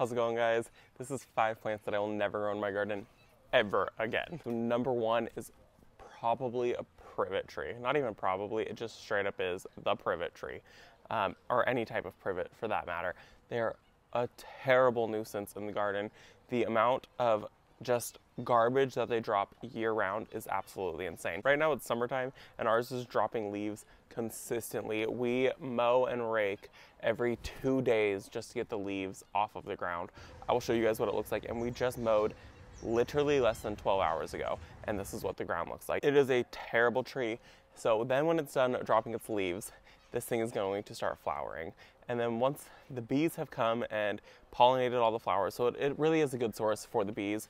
How's it going, guys? This is 5 plants that I will never grow in my garden ever again. So number one is probably a privet tree. Not even probably, it just straight up is the privet tree, or any type of privet for that matter. They're a terrible nuisance in the garden. The amount of just garbage that they drop year round is absolutely insane. Right now it's summertime and ours is dropping leaves consistently. We mow and rake every 2 days just to get the leaves off of the ground. I will show you guys what it looks like, and we just mowed literally less than 12 hours ago, and this is what the ground looks like. It is a terrible tree. So then when it's done dropping its leaves, this thing is going to start flowering. And then once the bees have come and pollinated all the flowers, so it really is a good source for the bees,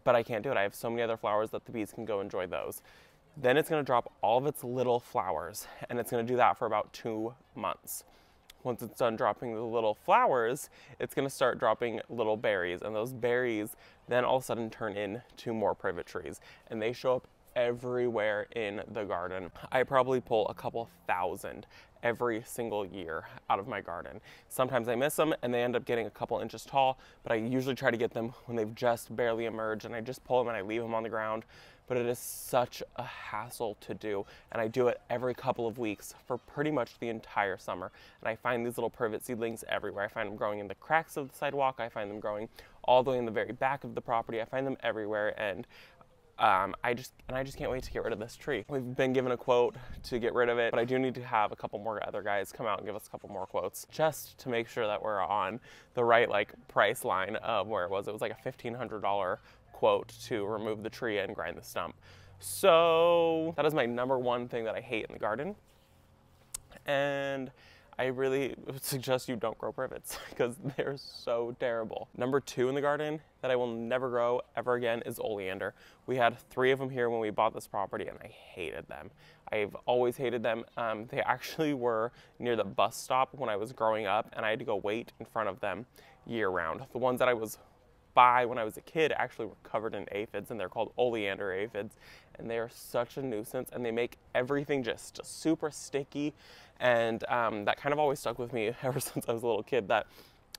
but I can't do it. I have so many other flowers that the bees can go enjoy those. Then it's gonna drop all of its little flowers, and it's gonna do that for about 2 months. Once it's done dropping the little flowers, it's gonna start dropping little berries, and those berries then all of a sudden turn into more privet trees, and they show up everywhere in the garden. I probably pull a couple thousand every single year out of my garden. Sometimes I miss them and they end up getting a couple inches tall, but I usually try to get them when they've just barely emerged, and I just pull them and I leave them on the ground. But it is such a hassle to do, and I do it every couple of weeks for pretty much the entire summer. And I find these little privet seedlings everywhere. I find them growing in the cracks of the sidewalk. I find them growing all the way in the very back of the property. I find them everywhere, and I just can't wait to get rid of this tree. We've been given a quote to get rid of it, but I do need to have a couple more other guys come out and give us a couple more quotes just to make sure that we're on the right price line of where it was. It was like a $1,500 quote to remove the tree and grind the stump. So that is my number one thing that I hate in the garden. And I really would suggest you don't grow privets because they're so terrible. Number two in the garden that I will never grow ever again is oleander. We had 3 of them here when we bought this property, and I hated them. I've always hated them. They actually were near the bus stop when I was growing up, and I had to go wait in front of them year round. The ones that I was by when I was a kid actually were covered in aphids, and they're called oleander aphids, and they are such a nuisance, and they make everything just super sticky. And that kind of always stuck with me ever since I was a little kid, that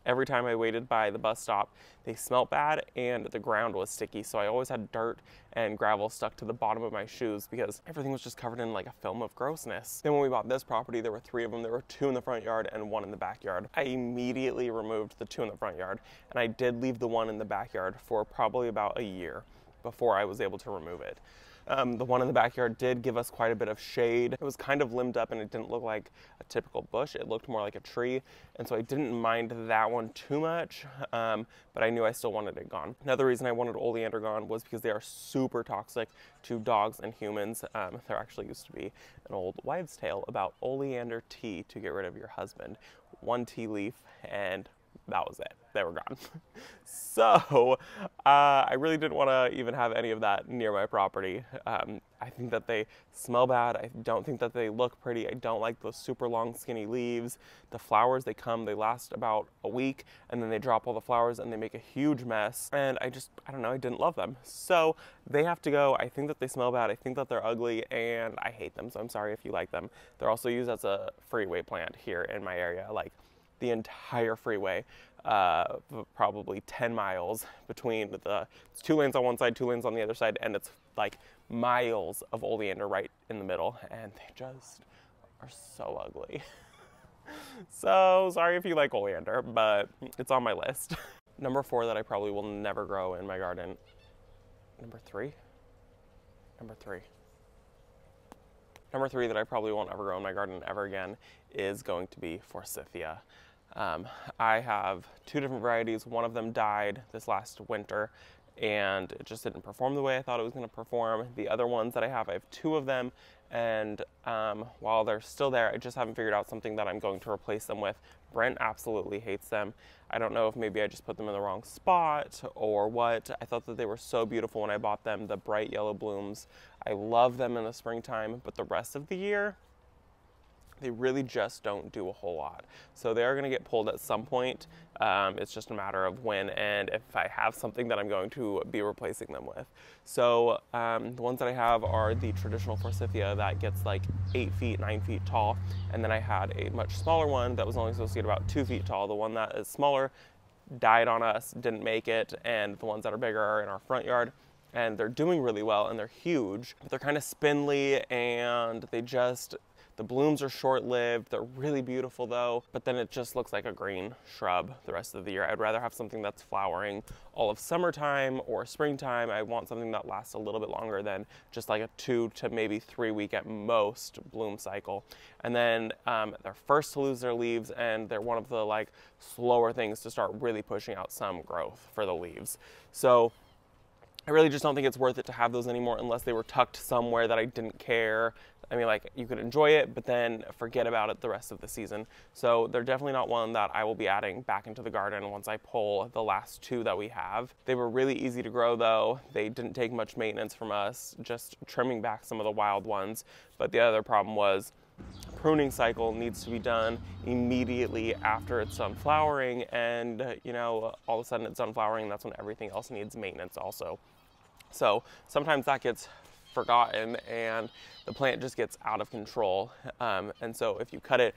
every time I waited by the bus stop, they smelled bad and the ground was sticky. So I always had dirt and gravel stuck to the bottom of my shoes because everything was just covered in like a film of grossness. Then when we bought this property, there were 3 of them. There were 2 in the front yard and 1 in the backyard. I immediately removed the 2 in the front yard, and I did leave the 1 in the backyard for probably about a year before I was able to remove it. The one in the backyard did give us quite a bit of shade. It was kind of limbed up and it didn't look like a typical bush. It looked more like a tree. And so I didn't mind that one too much, but I knew I still wanted it gone. Another reason I wanted oleander gone was because they are super toxic to dogs and humans. There actually used to be an old wives' tale about oleander tea to get rid of your husband. 1 tea leaf and that was it. They were gone. So I really didn't want to even have any of that near my property. I think that they smell bad. I don't think that they look pretty. I don't like those super long skinny leaves. The flowers, they last about a week, and then they drop all the flowers and they make a huge mess. And I don't know, I didn't love them. So they have to go. I think that they smell bad. I think that they're ugly, and I hate them. So I'm sorry if you like them. They're also used as a freeway plant here in my area. Like the entire freeway, probably 10 miles between it's 2 lanes on one side, 2 lanes on the other side, and it's like miles of oleander right in the middle, and they just are so ugly. So sorry if you like oleander, but it's on my list. Number 4 that I probably will never grow in my garden. Number three that I probably won't ever grow in my garden ever again is going to be Forsythia. I have 2 different varieties. One of them died this last winter and it just didn't perform the way I thought it was going to perform. The other ones that I have 2 of them, and while they're still there, I just haven't figured out something that I'm going to replace them with. Brent absolutely hates them. I don't know if maybe I just put them in the wrong spot or what. I thought that they were so beautiful when I bought them, the bright yellow blooms. I love them in the springtime, but the rest of the year, they really just don't do a whole lot. So they are going to get pulled at some point. It's just a matter of when and if I have something that I'm going to be replacing them with. So the ones that I have are the traditional Forsythia that gets like 8 feet, 9 feet tall. And then I had a much smaller one that was only supposed to get about 2 feet tall. The one that is smaller died on us, didn't make it, and the ones that are bigger are in our front yard, and they're doing really well and they're huge, but they're kind of spindly and the blooms are short-lived. They're really beautiful though, but then it just looks like a green shrub the rest of the year. I'd rather have something that's flowering all of summertime or springtime. I want something that lasts a little bit longer than just like a 2 to maybe 3 week at most bloom cycle. And then they're first to lose their leaves, and they're one of the like slower things to start really pushing out some growth for the leaves. So I really just don't think it's worth it to have those anymore unless they were tucked somewhere that I didn't care. I mean, like, you could enjoy it, but then forget about it the rest of the season. So they're definitely not one that I will be adding back into the garden once I pull the last 2 that we have. They were really easy to grow though. They didn't take much maintenance from us, just trimming back some of the wild ones. But the other problem was pruning cycle needs to be done immediately after it's done flowering, and you know, all of a sudden it's done flowering, and that's when everything else needs maintenance also. So sometimes that gets forgotten and the plant just gets out of control. And so if you cut it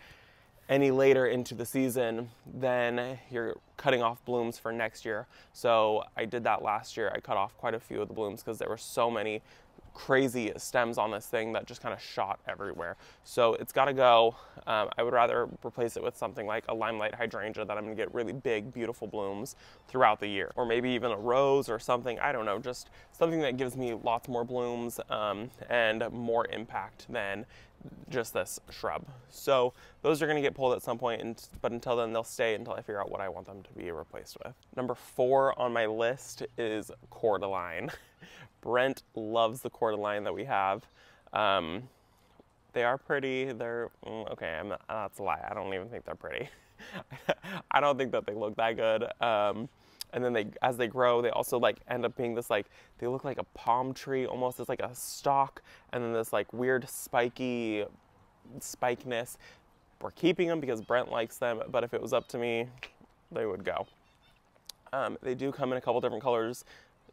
any later into the season, then you're cutting off blooms for next year. So I did that last year. I cut off quite a few of the blooms because there were so many crazy stems on this thing that just kind of shot everywhere. So it's got to go. I would rather replace it with something like a limelight hydrangea that I'm going to get really big, beautiful blooms throughout the year, or maybe even a rose or something. I don't know, just something that gives me lots more blooms and more impact than just this shrub. So those are going to get pulled at some point, but until then they'll stay until I figure out what I want them to be replaced with. Number 4 on my list is Coraline. Brent loves the Coraline that we have. They are pretty. They're okay. That's a lie. I don't even think they're pretty. I don't think that they look that good. And then as they grow, they also like end up being this like, they look like a palm tree almost. It's like a stalk, and then this like weird spiky spikeness. We're keeping them because Brent likes them, but if it was up to me, they would go. They do come in a couple different colors.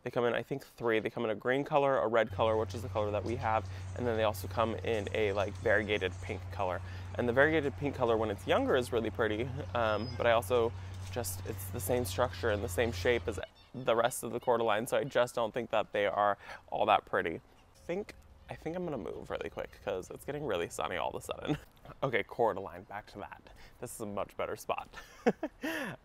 They come in, I think, 3. They come in a green color, a red color, which is the color that we have, and then they also come in a like variegated pink color. And the variegated pink color when it's younger is really pretty, but I also it's the same structure and the same shape as the rest of the Coraline, so I just don't think that they are all that pretty. I think I'm gonna move really quick because it's getting really sunny all of a sudden. Okay, Coraline, back to that. This is a much better spot.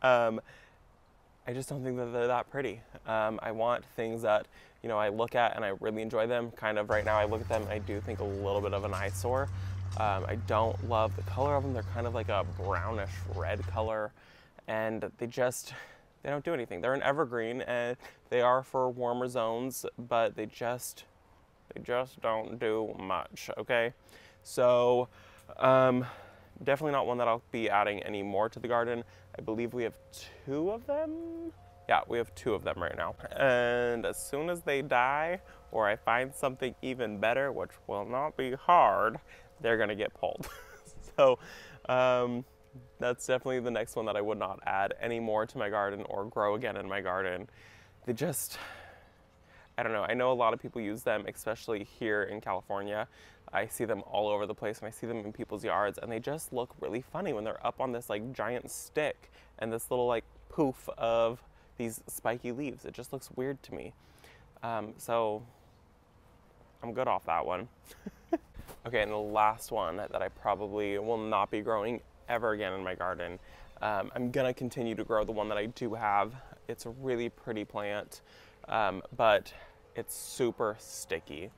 I just don't think that they're that pretty. I want things that, you know, I look at and I really enjoy them. Kind of right now I look at them and I do think a little bit of an eyesore. I don't love the color of them. They're kind of like a brownish red color, and they don't do anything. They're an evergreen and they are for warmer zones, but they just don't do much, okay? So definitely not one that I'll be adding any more to the garden. I believe we have 2 of them. Yeah, we have 2 of them right now. And as soon as they die, or I find something even better, which will not be hard, they're gonna get pulled. So that's definitely the next one that I would not add any more to my garden or grow again in my garden. They just, I don't know. I know a lot of people use them, especially here in California. I see them all over the place, and I see them in people's yards, and they just look really funny when they're up on this like giant stick and this little like poof of these spiky leaves. It just looks weird to me. So I'm good off that one. Okay, and the last one that I probably will not be growing ever again in my garden. I'm gonna continue to grow the one that I do have. It's a really pretty plant, but it's super sticky.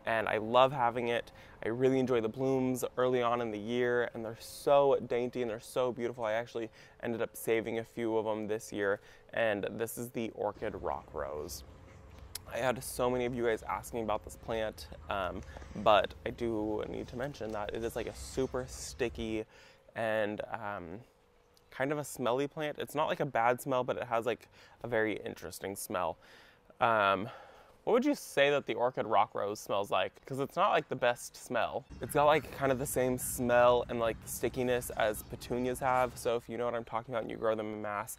And I love having it. I really enjoy the blooms early on in the year, and they're so dainty and they're so beautiful. I actually ended up saving a few of them this year, and this is the orchid rock rose. I had so many of you guys asking about this plant, but I do need to mention that it is like a super sticky and kind of a smelly plant. It's not like a bad smell, but it has like a very interesting smell. What would you say that the orchid rock rose smells like? Because it's not like the best smell. It's got like kind of the same smell and like the stickiness as petunias have. So if you know what I'm talking about and you grow them in mass,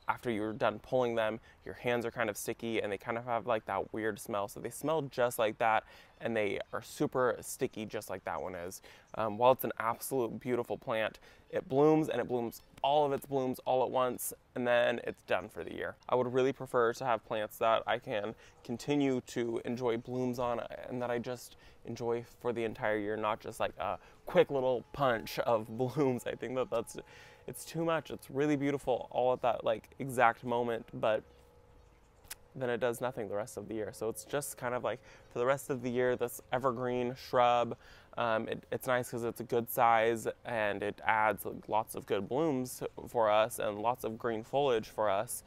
after you're done pulling them, your hands are kind of sticky and they kind of have like that weird smell. So they smell just like that, and they are super sticky just like that one is. While it's an absolute beautiful plant, it blooms, and it blooms all of its blooms all at once, and then it's done for the year. I would really prefer to have plants that I can continue to enjoy blooms on, and that I just enjoy for the entire year, not just like a quick little punch of blooms. I think that it's too much. It's really beautiful all at that like exact moment, but then it does nothing the rest of the year. So it's just kind of like for the rest of the year, this evergreen shrub. It's nice because it's a good size, and it adds lots of good blooms for us and lots of green foliage for us.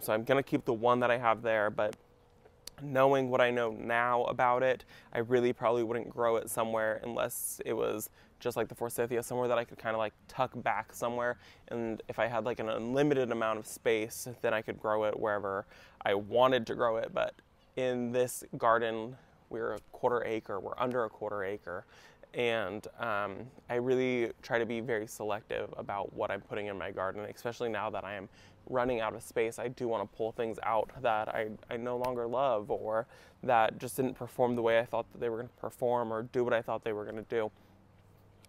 So I'm gonna keep the one that I have there, but knowing what I know now about it, I really probably wouldn't grow it somewhere unless it was just like the Forsythia, somewhere that I could kind of like tuck back somewhere. And if I had like an unlimited amount of space, then I could grow it wherever I wanted to grow it. But in this garden, we're under a quarter acre. And I really try to be very selective about what I'm putting in my garden, especially now that I am running out of space. I do want to pull things out that I no longer love, or that just didn't perform the way I thought that they were going to perform, or do what I thought they were going to do.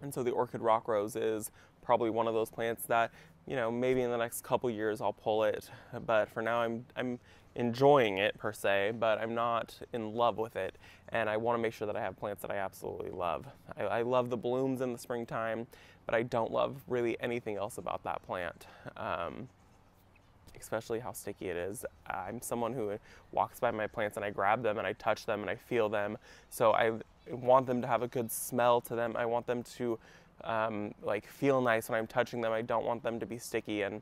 And so the orchid rock rose is probably one of those plants that, you know, maybe in the next couple years I'll pull it, but for now I'm enjoying it per se, but I'm not in love with it. And I want to make sure that I have plants that I absolutely love. I love the blooms in the springtime, but I don't love really anything else about that plant. Especially how sticky it is. I'm someone who walks by my plants and I grab them and I touch them and I feel them. So I want them to have a good smell to them. I want them to like feel nice when I'm touching them. I don't want them to be sticky, and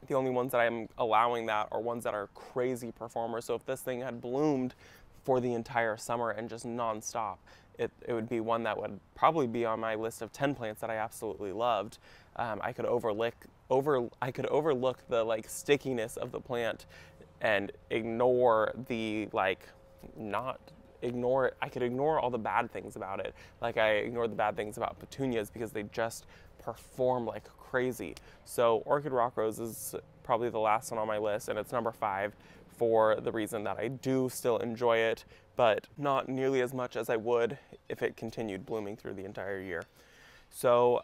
the only ones that I'm allowing that are ones that are crazy performers. So if this thing had bloomed for the entire summer and just nonstop, it would be one that would probably be on my list of 10 plants that I absolutely loved. I could overlook the like stickiness of the plant and ignore the like, not ignore it. I could ignore all the bad things about it. Like I ignored the bad things about petunias because they just perform like crazy. So orchid rock rose is probably the last one on my list, and it's number 5 for the reason that I do still enjoy it, but not nearly as much as I would if it continued blooming through the entire year. So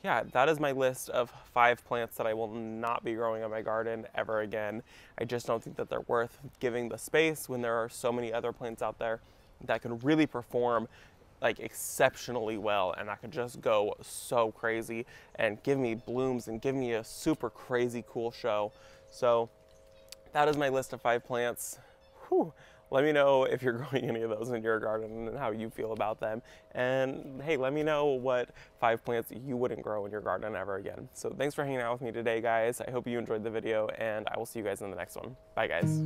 yeah, that is my list of 5 plants that I will not be growing in my garden ever again. I just don't think that they're worth giving the space when there are so many other plants out there that can really perform like exceptionally well, and that could just go so crazy and give me blooms and give me a super crazy cool show. So that is my list of 5 plants. Whew. Let me know if you're growing any of those in your garden and how you feel about them. And hey, let me know what 5 plants you wouldn't grow in your garden ever again. So thanks for hanging out with me today, guys. I hope you enjoyed the video, and I will see you guys in the next one. Bye, guys.